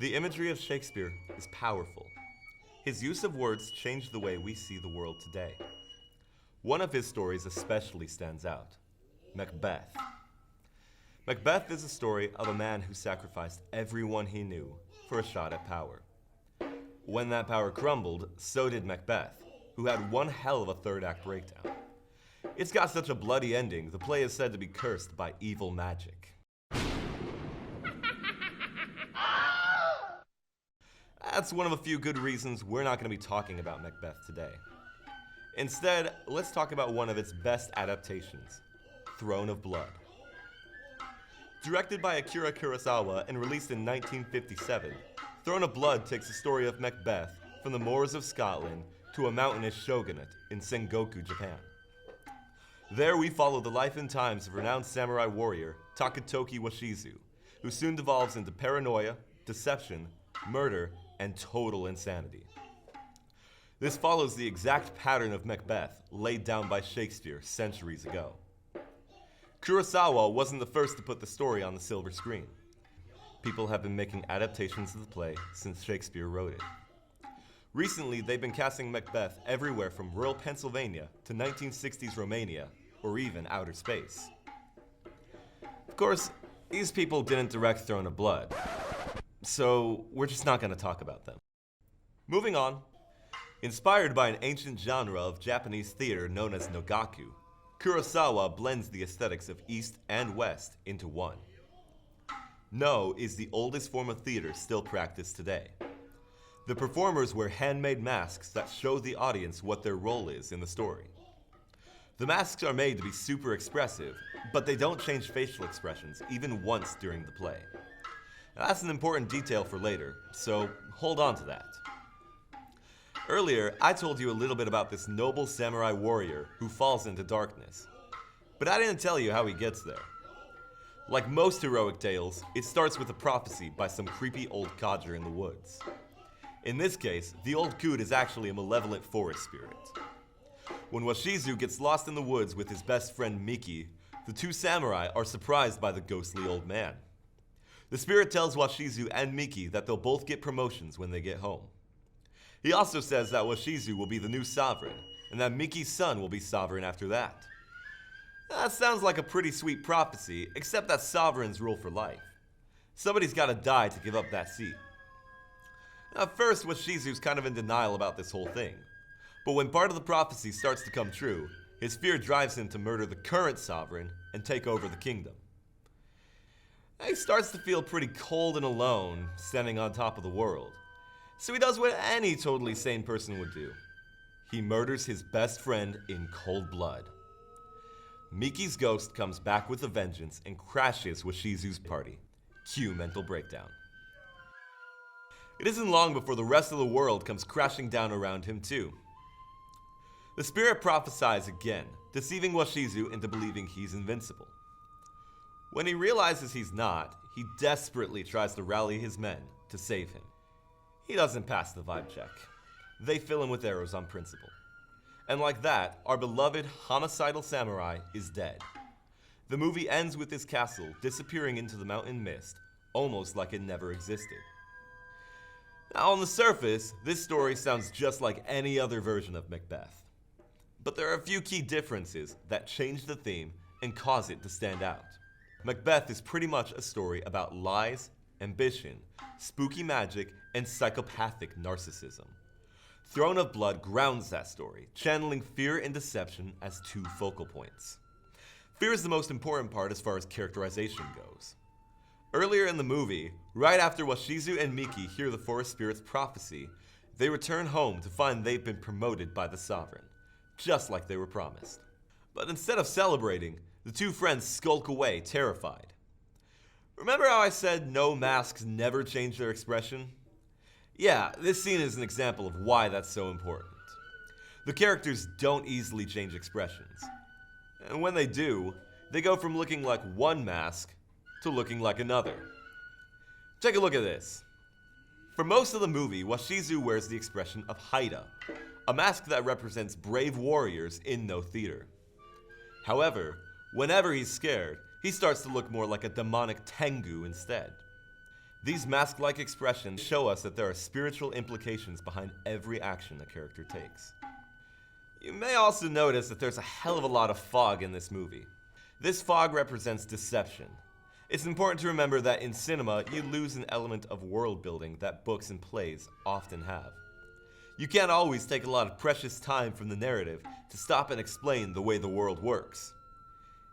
The imagery of Shakespeare is powerful. His use of words changed the way we see the world today. One of his stories especially stands out, Macbeth. Macbeth is a story of a man who sacrificed everyone he knew for a shot at power. When that power crumbled, so did Macbeth, who had one hell of a third act breakdown. It's got such a bloody ending, the play is said to be cursed by evil magic. That's one of a few good reasons we're not going to be talking about Macbeth today. Instead, let's talk about one of its best adaptations, Throne of Blood. Directed by Akira Kurosawa and released in 1957, Throne of Blood takes the story of Macbeth from the moors of Scotland to a mountainous shogunate in Sengoku, Japan. There we follow the life and times of renowned samurai warrior Takatoki Washizu, who soon devolves into paranoia, deception, murder, and total insanity. This follows the exact pattern of Macbeth laid down by Shakespeare centuries ago. Kurosawa wasn't the first to put the story on the silver screen. People have been making adaptations of the play since Shakespeare wrote it. Recently, they've been casting Macbeth everywhere from rural Pennsylvania to 1960s Romania, or even outer space. Of course, these people didn't direct Throne of Blood, so we're just not going to talk about them. Moving on. Inspired by an ancient genre of Japanese theater known as Nogaku, Kurosawa blends the aesthetics of East and West into one. No is the oldest form of theater still practiced today. The performers wear handmade masks that show the audience what their role is in the story. The masks are made to be super expressive, but they don't change facial expressions even once during the play. Now, that's an important detail for later, so hold on to that. Earlier, I told you a little bit about this noble samurai warrior who falls into darkness, but I didn't tell you how he gets there. Like most heroic tales, it starts with a prophecy by some creepy old codger in the woods. In this case, the old coot is actually a malevolent forest spirit. When Washizu gets lost in the woods with his best friend Miki, the two samurai are surprised by the ghostly old man. The spirit tells Washizu and Miki that they'll both get promotions when they get home. He also says that Washizu will be the new sovereign, and that Miki's son will be sovereign after that. That sounds like a pretty sweet prophecy, except that sovereigns rule for life. Somebody's gotta die to give up that seat. At first, Washizu's kind of in denial about this whole thing, but when part of the prophecy starts to come true, his fear drives him to murder the current sovereign and take over the kingdom. He starts to feel pretty cold and alone, standing on top of the world. So he does what any totally sane person would do. He murders his best friend in cold blood. Miki's ghost comes back with a vengeance and crashes Washizu's party. Cue mental breakdown. It isn't long before the rest of the world comes crashing down around him too. The spirit prophesies again, deceiving Washizu into believing he's invincible. When he realizes he's not, he desperately tries to rally his men to save him. He doesn't pass the vibe check. They fill him with arrows on principle. And like that, our beloved homicidal samurai is dead. The movie ends with his castle disappearing into the mountain mist, almost like it never existed. Now on the surface, this story sounds just like any other version of Macbeth. But there are a few key differences that change the theme and cause it to stand out. Macbeth is pretty much a story about lies, ambition, spooky magic, and psychopathic narcissism. Throne of Blood grounds that story, channeling fear and deception as two focal points. Fear is the most important part as far as characterization goes. Earlier in the movie, right after Washizu and Miki hear the forest spirit's prophecy, they return home to find they've been promoted by the sovereign, just like they were promised. But instead of celebrating, the two friends skulk away terrified. Remember how I said no masks never change their expression? Yeah, this scene is an example of why that's so important. The characters don't easily change expressions. And when they do, they go from looking like one mask to looking like another. Take a look at this. For most of the movie, Washizu wears the expression of Haida, a mask that represents brave warriors in no theater. However, whenever he's scared, he starts to look more like a demonic Tengu instead. These mask-like expressions show us that there are spiritual implications behind every action a character takes. You may also notice that there's a hell of a lot of fog in this movie. This fog represents deception. It's important to remember that in cinema, you lose an element of world building that books and plays often have. You can't always take a lot of precious time from the narrative to stop and explain the way the world works.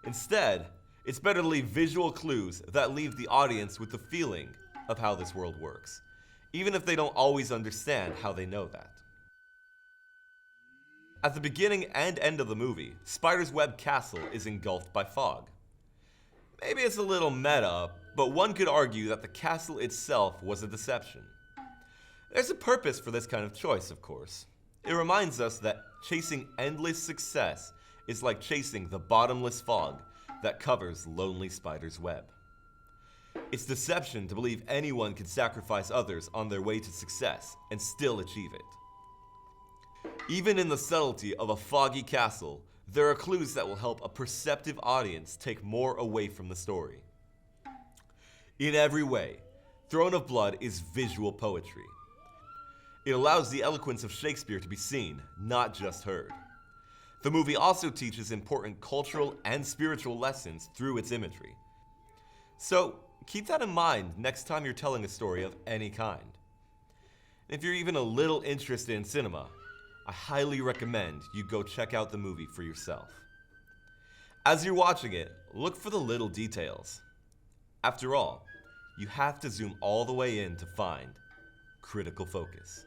Instead, it's better to leave visual clues that leave the audience with the feeling of how this world works, even if they don't always understand how they know that. At the beginning and end of the movie, Spider's Web Castle is engulfed by fog. Maybe it's a little meta, but one could argue that the castle itself was a deception. There's a purpose for this kind of choice, of course. It reminds us that chasing endless success is like chasing the bottomless fog that covers lonely Spider's web. It's deception to believe anyone can sacrifice others on their way to success and still achieve it. Even in the subtlety of a foggy castle, there are clues that will help a perceptive audience take more away from the story. In every way, Throne of Blood is visual poetry. It allows the eloquence of Shakespeare to be seen, not just heard. The movie also teaches important cultural and spiritual lessons through its imagery. So, keep that in mind next time you're telling a story of any kind. If you're even a little interested in cinema, I highly recommend you go check out the movie for yourself. As you're watching it, look for the little details. After all, you have to zoom all the way in to find critical focus.